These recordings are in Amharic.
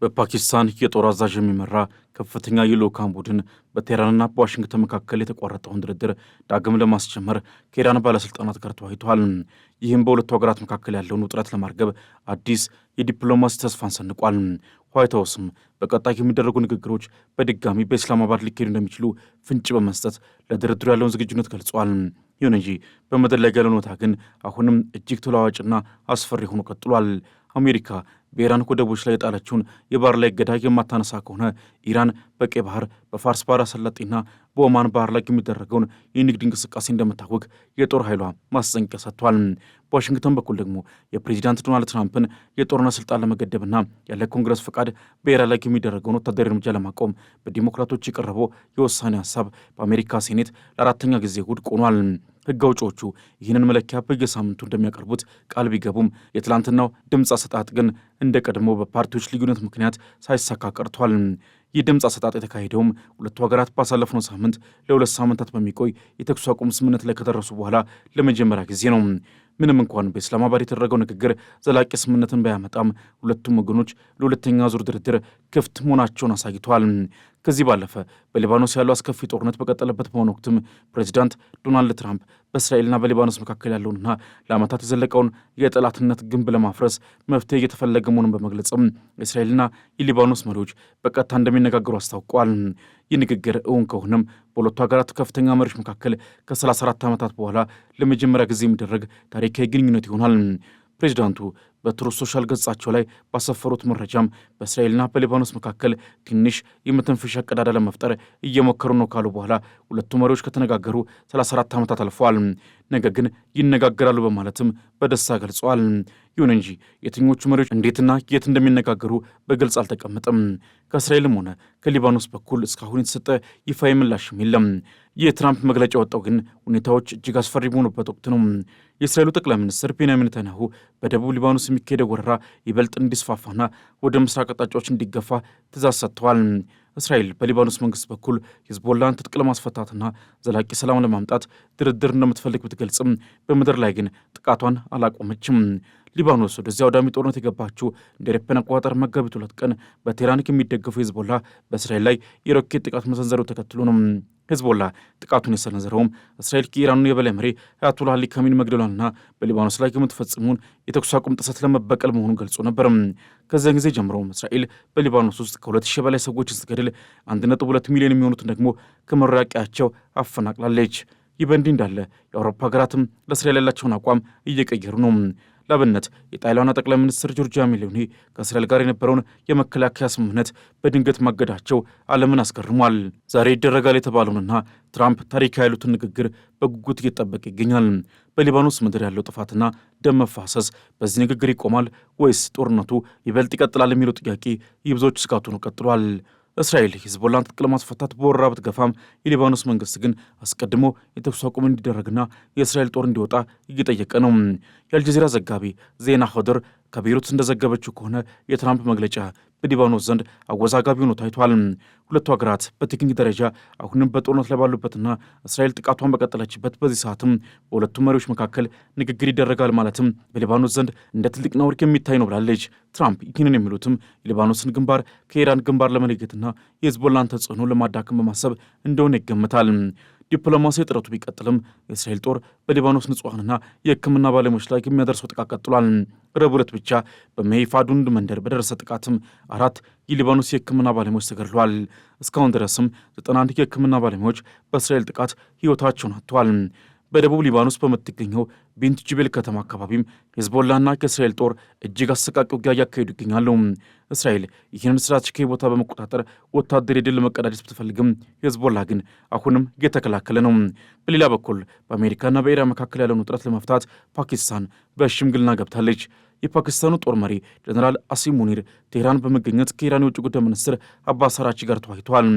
በፓኪስታን የጦር አዛዥ የሚመራ ከፍተኛ የልዑካን ቡድን በቴህራንና በዋሽንግተን መካከል የተቋረጠውን ድርድር ዳግም ለማስጀመር ከኢራን ባለሥልጣናት ጋር ተወያይቷል። ይህም በሁለቱ ሀገራት መካከል ያለውን ውጥረት ለማርገብ አዲስ የዲፕሎማሲ ተስፋን ሰንቋል። ዋይት ሀውስም በቀጣይ የሚደረጉ ንግግሮች በድጋሚ በኢስላማባድ ሊካሄዱ እንደሚችሉ ፍንጭ በመስጠት ለድርድሩ ያለውን ዝግጁነት ገልጿል። ይሁን እንጂ በምድር ላይ ያለው ሁኔታ ግን አሁንም እጅግ ተለዋዋጭና አስፈሪ ሆኖ ቀጥሏል። አሜሪካ በኢራን ወደቦች ላይ የጣለችውን የባህር ላይ እገዳ የማታነሳ ከሆነ ኢራን በቀይ ባህር፣ በፋርስ ባህረ ሰላጤና በኦማን ባህር ላይ የሚደረገውን የንግድ እንቅስቃሴ እንደምታወቅ የጦር ኃይሏ ማስጠንቀቂያ ሰጥቷል። በዋሽንግተን በኩል ደግሞ የፕሬዚዳንት ዶናልድ ትራምፕን የጦርነት ስልጣን ለመገደብና ያለ ኮንግረስ ፈቃድ በኢራን ላይ የሚደረገውን ወታደራዊ እርምጃ ለማቆም በዲሞክራቶች የቀረበው የውሳኔ ሀሳብ በአሜሪካ ሴኔት ለአራተኛ ጊዜ ውድቅ ሆኗል። ሕግ አውጪዎቹ ይህንን መለኪያ በየሳምንቱ እንደሚያቀርቡት ቃል ቢገቡም የትላንትናው ድምፅ አሰጣጥ ግን እንደ ቀድሞ በፓርቲዎች ልዩነት ምክንያት ሳይሳካ ቀርቷል። ይህ ድምፅ አሰጣጥ የተካሄደውም ሁለቱ ሀገራት ባሳለፍነው ሳምንት ለ2 ሳምንታት በሚቆይ የተኩስ አቁም ስምምነት ላይ ከደረሱ በኋላ ለመጀመሪያ ጊዜ ነው። ምንም እንኳን በኢስላማባድ የተደረገው ንግግር ዘላቂ ስምምነትን ባያመጣም ሁለቱም ወገኖች ለሁለተኛ ዙር ድርድር ክፍት መሆናቸውን አሳይተዋል። ከዚህ ባለፈ በሊባኖስ ያለው አስከፊ ጦርነት በቀጠለበት በሆነ ወቅትም ፕሬዚዳንት ዶናልድ ትራምፕ በእስራኤልና በሊባኖስ መካከል ያለውንና ለዓመታት የዘለቀውን የጠላትነት ግንብ ለማፍረስ መፍትሄ እየተፈለገ መሆኑን በመግለጽም የእስራኤልና የሊባኖስ መሪዎች በቀጥታ እንደሚነጋገሩ አስታውቀዋል። ይህ ንግግር እውን ከሆነም በሁለቱ ሀገራት ከፍተኛ መሪዎች መካከል ከ34 ዓመታት በኋላ ለመጀመሪያ ጊዜ የሚደረግ ታሪካዊ ግንኙነት ይሆናል። ፕሬዚዳንቱ በትሩዝ ሶሻል ገጻቸው ላይ ባሰፈሩት መረጃም በእስራኤልና በሊባኖስ መካከል ትንሽ የመተንፈሻ ቀዳዳ ለመፍጠር እየሞከሩ ነው ካሉ በኋላ ሁለቱ መሪዎች ከተነጋገሩ 34 ዓመታት አልፈዋል። ነገር ግን ይነጋገራሉ በማለትም በደስታ ገልጸዋል። ይሁን እንጂ የትኞቹ መሪዎች እንዴትና የት እንደሚነጋገሩ በግልጽ አልተቀመጠም። ከእስራኤልም ሆነ ከሊባኖስ በኩል እስካሁን የተሰጠ ይፋዊ ምላሽም የለም። የትራምፕ መግለጫ ወጣው ግን ሁኔታዎች እጅግ አስፈሪ በሆኑበት ወቅት ነው። የእስራኤሉ ጠቅላይ ሚኒስትር ቤንያሚን ኔታንያሁ በደቡብ ሊባኖስ የሚካሄደው ወረራ ይበልጥ እንዲስፋፋና ወደ ምስራቅ አቅጣጫዎች እንዲገፋ ትእዛዝ ሰጥተዋል። እስራኤል በሊባኖስ መንግስት በኩል ሂዝቦላን ትጥቅ ለማስፈታትና ዘላቂ ሰላም ለማምጣት ድርድር እንደምትፈልግ ብትገልጽም በምድር ላይ ግን ጥቃቷን አላቆመችም። ሊባኖስ ወደዚያ አውዳሚ ጦርነት የገባችው እንደ አውሮፓውያን አቆጣጠር መጋቢት 2 ቀን በቴህራን የሚደገፈው ሂዝቦላ በእስራኤል ላይ የሮኬት ጥቃት መሰንዘሩ ተከትሎ ነው። ሂዝቦላ ጥቃቱን የሰነዘረውም እስራኤል ከኢራኑ የበላይ መሪ አያቶላህ አሊ ካሚኒ መግደሏንና በሊባኖስ ላይ የምትፈጽመውን የተኩስ አቁም ጥሰት ለመበቀል መሆኑን ገልጾ ነበር። ከዚያን ጊዜ ጀምሮም እስራኤል በሊባኖስ ውስጥ ከ2,000 በላይ ሰዎች ስትገድል 1.2 ሚሊዮን የሚሆኑትን ደግሞ ከመኖሪያ ቀያቸው አፈናቅላለች። ይህ በእንዲህ እንዳለ የአውሮፓ ሀገራትም ለእስራኤል ያላቸውን አቋም እየቀየሩ ነው። ለአብነት የጣሊያኗ ጠቅላይ ሚኒስትር ጆርጂያ ሜሎኒ ከእስራኤል ጋር የነበረውን የመከላከያ ስምምነት በድንገት ማገዳቸው ዓለምን አስገርሟል። ዛሬ ይደረጋል የተባለውንና ትራምፕ ታሪካዊ ያሉትን ንግግር በጉጉት እየጠበቀ ይገኛል። በሊባኖስ ምድር ያለው ጥፋትና ደም መፋሰስ በዚህ ንግግር ይቆማል ወይስ ጦርነቱ ይበልጥ ይቀጥላል የሚለው ጥያቄ የብዙዎች ስጋት ሆኖ ቀጥሏል። እስራኤል ሂዝቦላን ትጥቅ ለማስፈታት በወረራ ብትገፋም የሊባኖስ መንግስት ግን አስቀድሞ የተኩስ አቁም እንዲደረግና የእስራኤል ጦር እንዲወጣ እየጠየቀ ነው። የአልጀዚራ ዘጋቢ ዜና ሆደር ከቤይሩት እንደዘገበችው ከሆነ የትራምፕ መግለጫ በሊባኖስ ዘንድ አወዛጋቢ ሆኖ ታይቷል። ሁለቱ ሀገራት በቴክኒክ ደረጃ አሁንም በጦርነት ላይ ባሉበትና እስራኤል ጥቃቷን በቀጠለችበት በዚህ ሰዓትም በሁለቱ መሪዎች መካከል ንግግር ይደረጋል ማለትም በሊባኖስ ዘንድ እንደ ትልቅ ነውር የሚታይ ነው ብላለች። ትራምፕ ይህንን የሚሉትም የሊባኖስን ግንባር ከኢራን ግንባር ለመለየትና የሂዝቦላን ተጽዕኖ ለማዳከም በማሰብ እንደሆነ ይገምታል። ዲፕሎማሲ ጥረቱ ቢቀጥልም የእስራኤል ጦር በሊባኖስ ንጹሐንና የሕክምና ባለሙያዎች ላይ የሚያደርሰው ጥቃት ቀጥሏል። ረቡዕ ዕለት ብቻ በሜይፋዱንድ መንደር በደረሰ ጥቃትም 4 የሊባኖስ የሕክምና ባለሙያዎች ተገድለዋል። እስካሁን ድረስም 91 የሕክምና ባለሙያዎች በእስራኤል ጥቃት ሕይወታቸውን አጥተዋል። በደቡብ ሊባኖስ በምትገኘው ቤንት ጅቤል ከተማ አካባቢም ሂዝቦላና ከእስራኤል ጦር እጅግ አሰቃቂ ውጊያ እያካሄዱ ይገኛሉ። እስራኤል ይህንን ስትራቴጂካዊ ቦታ በመቆጣጠር ወታደራዊ ድል ለመቀዳጀት ብትፈልግም ሂዝቦላ ግን አሁንም እየተከላከለ ነው። በሌላ በኩል በአሜሪካና በኢራን መካከል ያለውን ውጥረት ለመፍታት ፓኪስታን በሽምግልና ገብታለች። የፓኪስታኑ ጦር መሪ ጀነራል አሲም ሙኒር ቴህራን በመገኘት ከኢራን የውጭ ጉዳይ ሚኒስትር አባስ አራቺ ጋር ተወያይተዋል።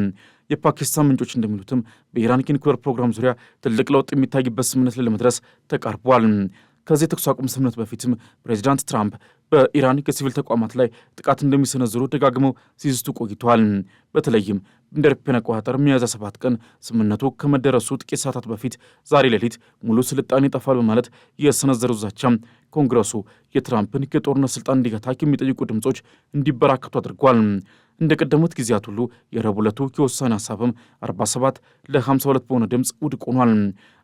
የፓኪስታን ምንጮች እንደሚሉትም በኢራን የኒውክሌር ፕሮግራም ዙሪያ ትልቅ ለውጥ የሚታይበት ስምምነት ላይ ለመድረስ ተቃርቧል። ከዚህ የተኩስ አቁም ስምምነት በፊትም ፕሬዚዳንት ትራምፕ በኢራን የሲቪል ተቋማት ላይ ጥቃት እንደሚሰነዝሩ ደጋግመው ሲዝቱ ቆይተዋል። በተለይም እንደ አውሮፓውያን አቆጣጠር ሚያዝያ 7 ቀን ስምምነቱ ከመደረሱ ጥቂት ሰዓታት በፊት ዛሬ ሌሊት ሙሉ ስልጣኔ ይጠፋል በማለት የሰነዘሩ ዛቻ ኮንግረሱ የትራምፕን የጦርነት ስልጣን እንዲገታ የሚጠይቁ ድምጾች እንዲበራከቱ አድርጓል። እንደ ቀደሙት ጊዜያት ሁሉ የረቡዕ ዕለቱ የውሳኔ ሀሳብም 47 ለ52 በሆነ ድምፅ ውድቅ ሆኗል።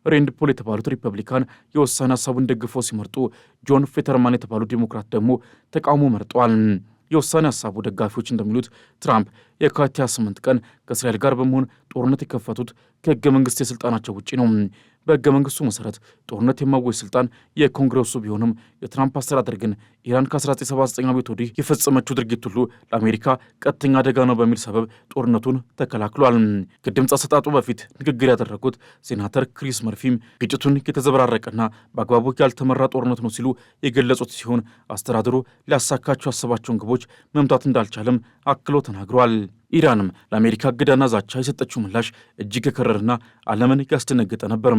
ሬንድ ፖል የተባሉት ሪፐብሊካን የውሳኔ ሀሳቡን ደግፈው ሲመርጡ፣ ጆን ፌተርማን የተባሉ ዴሞክራት ደግሞ ተቃውሞ መርጠዋል። የውሳኔ ሀሳቡ ደጋፊዎች እንደሚሉት ትራምፕ የካቲት 28 ቀን ከእስራኤል ጋር በመሆን ጦርነት የከፈቱት ከህገ መንግስት የስልጣናቸው ውጪ ነው። በህገ መንግስቱ መሰረት ጦርነት የማወጅ ስልጣን የኮንግረሱ ቢሆንም የትራምፕ አስተዳደር ግን ኢራን ከ1979 ዓመት ወዲህ የፈጸመችው ድርጊት ሁሉ ለአሜሪካ ቀጥተኛ አደጋ ነው በሚል ሰበብ ጦርነቱን ተከላክሏል። ከድምፅ አሰጣጡ በፊት ንግግር ያደረጉት ሴናተር ክሪስ መርፊም ግጭቱን የተዘበራረቀና በአግባቡ ያልተመራ ጦርነት ነው ሲሉ የገለጹት ሲሆን አስተዳደሩ ሊያሳካቸው ያሰባቸውን ግቦች መምታት እንዳልቻለም አክሎ ተናግሯል። ኢራንም ለአሜሪካ እገዳና ዛቻ የሰጠችው ምላሽ እጅግ የከረረና ዓለምን ያስደነገጠ ነበር።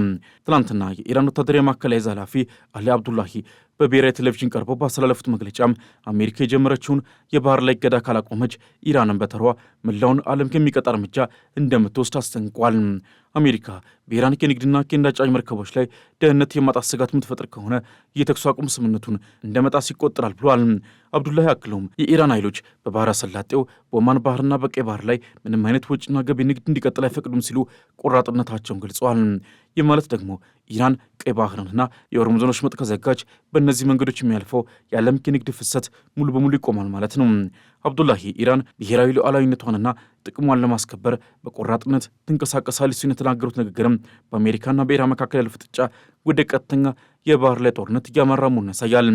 ትናንትና የኢራን ወታደራዊ ማዕከላዊ ኃላፊ አሊ አብዱላሂ በብሔራዊ ቴሌቪዥን ቀርበው ባስተላለፉት መግለጫም አሜሪካ የጀመረችውን የባህር ላይ እገዳ ካላቆመች ኢራንን በተሯ መላውን ዓለም ከሚቀጣ እርምጃ እንደምትወስድ አስጠንቅቋል። አሜሪካ በኢራን የንግድና የነዳጅ ጫኝ መርከቦች ላይ ደህንነት የማጣት ስጋት የምትፈጥር ከሆነ የተኩስ አቁም ስምምነቱን እንደ መጣስ ይቆጠራል ብሏል። አብዱላሂ አክለውም የኢራን ኃይሎች በባህረ ሰላጤው በኦማን ባህርና በቀይ ባህር ላይ ምንም አይነት ወጪና ገቢ ንግድ እንዲቀጥል አይፈቅዱም ሲሉ ቆራጥነታቸውን ገልጸዋል። ይህ ማለት ደግሞ ኢራን ቀይ ባህርንና የሆርሙዝ ወሽመጥ ከዘጋች በእነዚህ መንገዶች የሚያልፈው የዓለም የንግድ ፍሰት ሙሉ በሙሉ ይቆማል ማለት ነው። አብዱላሂ ኢራን ብሔራዊ ሉዓላዊነቷንና ጥቅሟን ለማስከበር በቆራጥነት ትንቀሳቀሳለች ሲሉ የተናገሩት ንግግርም በአሜሪካና በኢራን መካከል ያለው ፍጥጫ ወደ ቀጥተኛ የባህር ላይ ጦርነት እያመራ መሆኑን ያሳያል።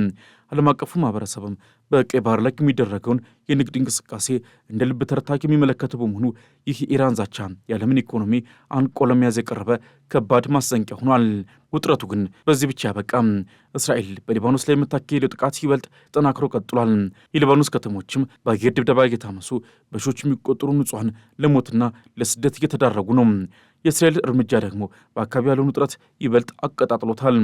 ዓለም አቀፉ ማህበረሰብም በቀይ ባህር ላይ የሚደረገውን የንግድ እንቅስቃሴ እንደ ልብ ተርታ የሚመለከተው በመሆኑ ይህ የኢራን ዛቻ የዓለምን ኢኮኖሚ አንቆ ለመያዝ የቀረበ ከባድ ማስጠንቀቂያ ሆኗል። ውጥረቱ ግን በዚህ ብቻ ያበቃም። እስራኤል በሊባኖስ ላይ የምታካሄደው ጥቃት ይበልጥ ጠናክሮ ቀጥሏል። የሊባኖስ ከተሞችም በአየር ድብደባ እየታመሱ በሺዎች የሚቆጠሩ ንጹሐን ለሞትና ለስደት እየተዳረጉ ነው። የእስራኤል እርምጃ ደግሞ በአካባቢ ያለውን ውጥረት ይበልጥ አቀጣጥሎታል።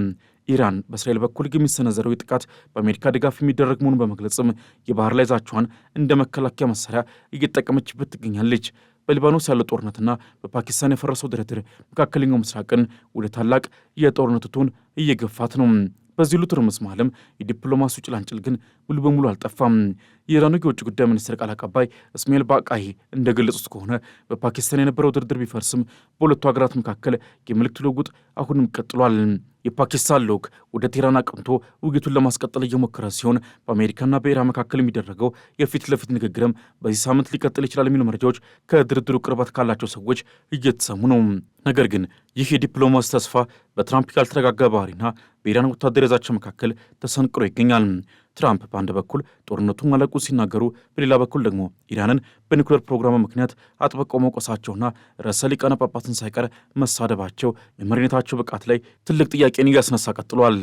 ኢራን በእስራኤል በኩል የሚሰነዘረው ጥቃት በአሜሪካ ድጋፍ የሚደረግ መሆኑን በመግለጽም የባህር ላይ ዛቻዋን እንደ መከላከያ መሳሪያ እየተጠቀመችበት ትገኛለች። በሊባኖስ ያለው ጦርነትና በፓኪስታን የፈረሰው ድርድር መካከለኛው ምስራቅን ወደ ታላቅ የጦርነት ቶን እየገፋት ነው። በዚህ ሁሉ ትርምስ መሃልም የዲፕሎማሲው ጭላንጭል ግን ሙሉ በሙሉ አልጠፋም። የኢራኑ የውጭ ጉዳይ ሚኒስትር ቃል አቀባይ እስማኤል ባቃይ እንደገለጹት ከሆነ በፓኪስታን የነበረው ድርድር ቢፈርስም በሁለቱ ሀገራት መካከል የመልእክት ልውውጥ አሁንም ቀጥሏል። የፓኪስታን ልዑክ ወደ ቴህራን አቅንቶ ውይይቱን ለማስቀጠል እየሞከረ ሲሆን በአሜሪካና በኢራን መካከል የሚደረገው የፊት ለፊት ንግግርም በዚህ ሳምንት ሊቀጥል ይችላል የሚሉ መረጃዎች ከድርድሩ ቅርበት ካላቸው ሰዎች እየተሰሙ ነው። ነገር ግን ይህ የዲፕሎማሲ ተስፋ በትራምፕ ያልተረጋጋ ባህሪና በኢራን ወታደራዊ ዛቻ መካከል ተሰንቅሮ ይገኛል። ትራምፕ በአንድ በኩል ጦርነቱ ማለቁ ሲናገሩ፣ በሌላ በኩል ደግሞ ኢራንን በኒውክሌር ፕሮግራሙ ምክንያት አጥብቀው መውቀሳቸውና ርዕሰ ሊቃነ ጳጳሳትን ሳይቀር መሳደባቸው የመሪነታቸው ብቃት ላይ ትልቅ ጥያቄን እያስነሳ ቀጥሏል።